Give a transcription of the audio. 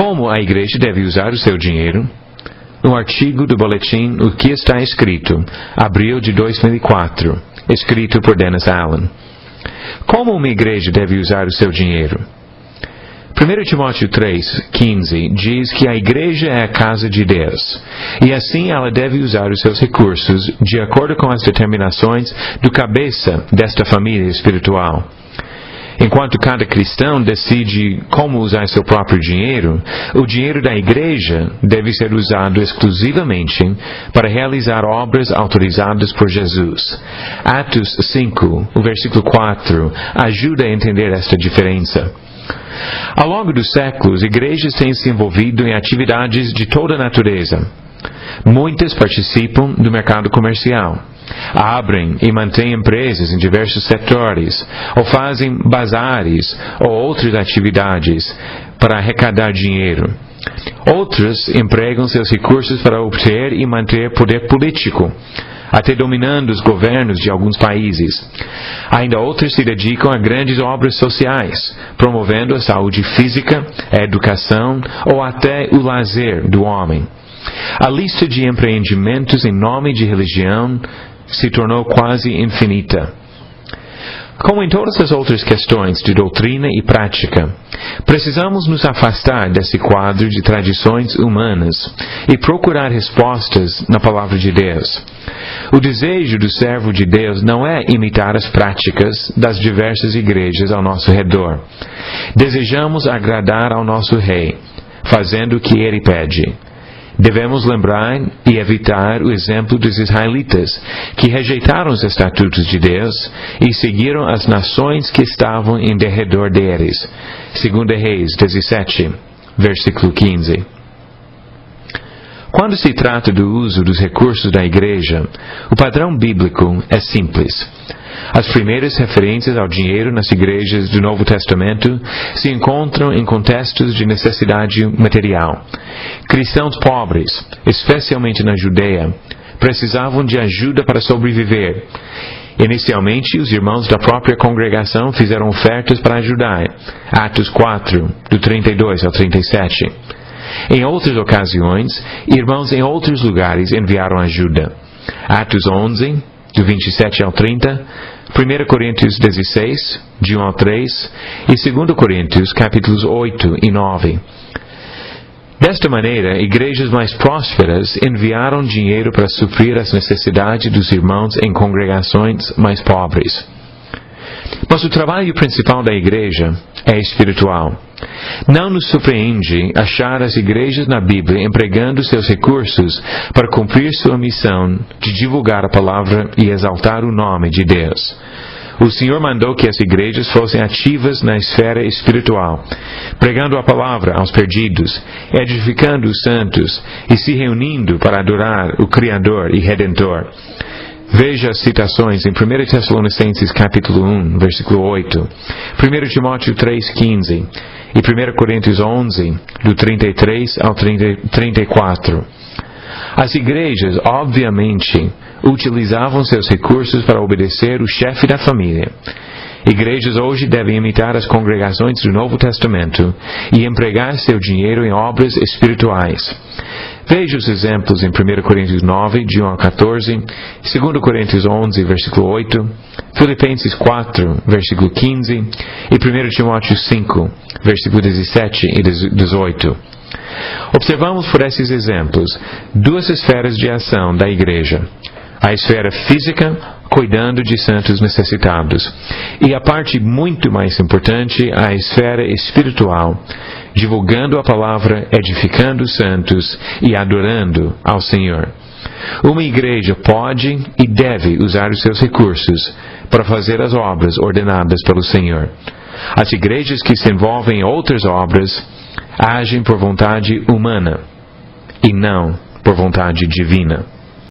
Como a igreja deve usar o seu dinheiro? No artigo do boletim O que está escrito, abril de 2004, escrito por Dennis Allen. Como uma igreja deve usar o seu dinheiro? 1 Timóteo 3:15 diz que a igreja é a casa de Deus, e assim ela deve usar os seus recursos de acordo com as determinações do cabeça desta família espiritual. Enquanto cada cristão decide como usar seu próprio dinheiro, o dinheiro da igreja deve ser usado exclusivamente para realizar obras autorizadas por Jesus. Atos 5, o versículo 4, ajuda a entender esta diferença. Ao longo dos séculos, igrejas têm se envolvido em atividades de toda natureza. Muitas participam do mercado comercial, abrem e mantêm empresas em diversos setores, ou fazem bazares ou outras atividades para arrecadar dinheiro. Outras empregam seus recursos para obter e manter poder político, até dominando os governos de alguns países. Ainda outras se dedicam a grandes obras sociais, promovendo a saúde física, a educação ou até o lazer do homem. A lista de empreendimentos em nome de religião se tornou quase infinita. Como em todas as outras questões de doutrina e prática, precisamos nos afastar desse quadro de tradições humanas e procurar respostas na Palavra de Deus. O desejo do servo de Deus não é imitar as práticas das diversas igrejas ao nosso redor. Desejamos agradar ao nosso Rei, fazendo o que Ele pede. Devemos lembrar e evitar o exemplo dos israelitas, que rejeitaram os estatutos de Deus e seguiram as nações que estavam em derredor deles. 2 Reis 17, versículo 15. Quando se trata do uso dos recursos da igreja, o padrão bíblico é simples. As primeiras referências ao dinheiro nas igrejas do Novo Testamento se encontram em contextos de necessidade material. Cristãos pobres, especialmente na Judeia, precisavam de ajuda para sobreviver. Inicialmente, os irmãos da própria congregação fizeram ofertas para ajudar. Atos 4, do 32 ao 37. Em outras ocasiões, irmãos em outros lugares enviaram ajuda. Atos 11, do 27 ao 30, 1 Coríntios 16, de 1 ao 3, e 2 Coríntios, capítulos 8 e 9. Desta maneira, igrejas mais prósperas enviaram dinheiro para suprir as necessidades dos irmãos em congregações mais pobres. Mas o trabalho principal da igreja é espiritual. Não nos surpreende achar as igrejas na Bíblia empregando seus recursos para cumprir sua missão de divulgar a palavra e exaltar o nome de Deus. O Senhor mandou que as igrejas fossem ativas na esfera espiritual, pregando a palavra aos perdidos, edificando os santos e se reunindo para adorar o Criador e Redentor. Veja as citações em 1 Tessalonicenses capítulo 1, versículo 8, 1 Timóteo 3,15 e 1 Coríntios 11, do 33 ao 34. As igrejas, obviamente, utilizavam seus recursos para obedecer o chefe da família. Igrejas hoje devem imitar as congregações do Novo Testamento e empregar seu dinheiro em obras espirituais. Veja os exemplos em 1 Coríntios 9, de 1 a 14, 2 Coríntios 11, versículo 8, Filipenses 4, versículo 15 e 1 Timóteo 5, versículo 17 e 18. Observamos por esses exemplos duas esferas de ação da igreja. A esfera física, cuidando de santos necessitados, e a parte muito mais importante, a esfera espiritual, divulgando a palavra, edificando os santos e adorando ao Senhor. Uma igreja pode e deve usar os seus recursos para fazer as obras ordenadas pelo Senhor. As igrejas que se envolvem em outras obras agem por vontade humana e não por vontade divina.